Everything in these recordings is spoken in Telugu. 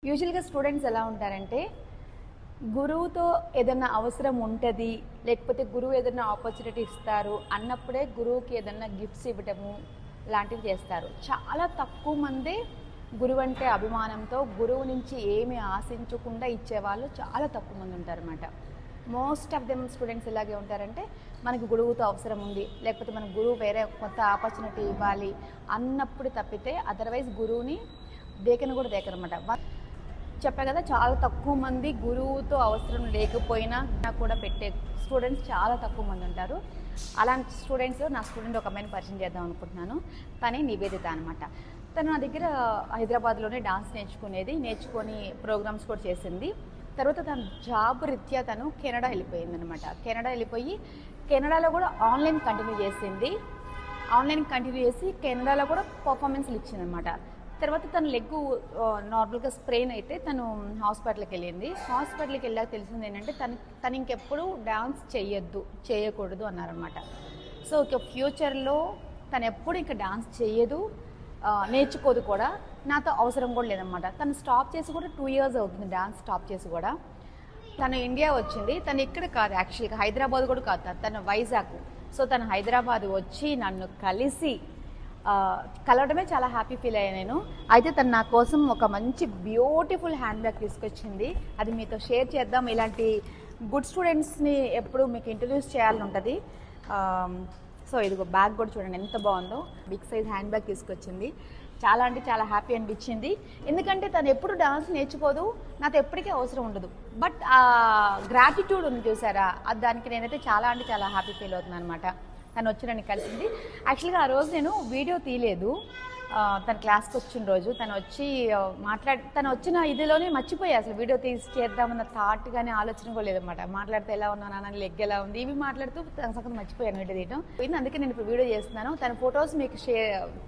యూజువల్గా స్టూడెంట్స్ ఎలా ఉంటారంటే గురువుతో ఏదైనా అవసరం ఉంటుంది, లేకపోతే గురువు ఏదైనా ఆపర్చునిటీ ఇస్తారు అన్నప్పుడే గురువుకి ఏదైనా గిఫ్ట్స్ ఇవ్వటము లాంటివి చేస్తారు. చాలా తక్కువ మంది గురువు అంటే అభిమానంతో గురువు నుంచి ఏమి ఆశించకుండా ఇచ్చేవాళ్ళు చాలా తక్కువ మంది ఉంటారన్నమాట. మోస్ట్ ఆఫ్ దెమ్ స్టూడెంట్స్ ఎలాగే ఉంటారంటే మనకు గురువుతో అవసరం ఉంది, లేకపోతే మన గురువు వేరే కొత్త ఆపర్చునిటీ ఇవ్వాలి అన్నప్పుడు తప్పితే అదర్వైజ్ గురువుని దేకను కూడా దేకరన్నమాట. చెప్పా కదా, చాలా తక్కువ మంది గురువుతో అవసరం లేకపోయినా కూడా పెట్టే స్టూడెంట్స్ చాలా తక్కువ మంది ఉంటారు. అలాంటి స్టూడెంట్స్ నా స్టూడెంట్ ఒక అమ్మాయిని పరిచయం చేద్దాం అనుకుంటున్నాను. తనే నివేదిత అనమాట. తను నా దగ్గర హైదరాబాద్లోనే డాన్స్ నేర్చుకొని ప్రోగ్రామ్స్ కూడా చేసింది. తర్వాత తన జాబ్ రీత్యా తను కెనడా వెళ్ళిపోయింది అనమాట. కెనడా వెళ్ళిపోయి కెనడాలో కూడా ఆన్లైన్ కంటిన్యూ చేసి కెనడాలో కూడా పర్ఫార్మెన్స్లు ఇచ్చింది అనమాట. తర్వాత తన లెగ్ నార్మల్గా స్ప్రెయిన్ అయితే తను హాస్పిటల్కి వెళ్ళింది. హాస్పిటల్కి వెళ్ళాక తెలిసింది ఏంటంటే తను ఇంకెప్పుడు డాన్స్ చేయకూడదు అన్నారనమాట. సో ఇక ఫ్యూచర్లో తను ఎప్పుడు ఇంకా డాన్స్ చేయదు, నేర్చుకోదు కూడా, నాతో అవసరం కూడా లేదనమాట. తను స్టాప్ చేసి కూడా 2 years అవుతుంది డాన్స్ స్టాప్ చేసి కూడా. తను ఇండియా వచ్చింది. తను ఇక్కడ కాదు, యాక్చువల్గా హైదరాబాద్ కూడా కాదు, తను వైజాగ్. సో తను హైదరాబాద్ వచ్చి నన్ను కలవడమే చాలా హ్యాపీ ఫీల్ అయ్యాను నేను. అయితే తను నా కోసం ఒక మంచి బ్యూటిఫుల్ హ్యాండ్ బ్యాగ్ తీసుకొచ్చింది. అది మీతో షేర్ చేద్దాం. ఇలాంటి గుడ్ స్టూడెంట్స్ని ఎప్పుడు మీకు ఇంట్రడ్యూస్ చేయాలని ఉంటుంది. సో ఇదిగో బ్యాగ్ కూడా చూడండి ఎంత బాగుందో. బిగ్ సైజ్ హ్యాండ్ బ్యాగ్ తీసుకొచ్చింది. చాలా అంటే చాలా హ్యాపీ అనిపించింది. ఎందుకంటే తను ఎప్పుడు డాన్స్ నేర్చుకోదు, నాతో ఎప్పటికీ అవసరం ఉండదు. బట్ ఆ గ్రాటిట్యూడ్ ఉంది చూసారా, దానికి నేనైతే చాలా అంటే చాలా హ్యాపీ ఫీల్ అవుతున్నాను అనమాట. తను వచ్చి నన్ను కలిసింది. యాక్చువల్గా ఆ రోజు నేను వీడియో తీయలేదు. తన క్లాస్కి వచ్చిన రోజు తను వచ్చిన ఇదిలోనే మర్చిపోయా అసలు వీడియో తీసి చేద్దామన్న థాట్ కానీ ఆలోచన కూడా లేదన్నమాట. మాట్లాడితే ఎలా ఉన్నాను, లెగ్ ఎలా ఉంది, ఇవి మాట్లాడుతూ తన సగం మర్చిపోయాను వీడియో తీయడం. అందుకే నేను ఇప్పుడు వీడియో చేస్తున్నాను. తన ఫొటోస్ మీకు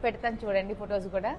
పెడతాను చూడండి, ఫొటోస్ కూడా.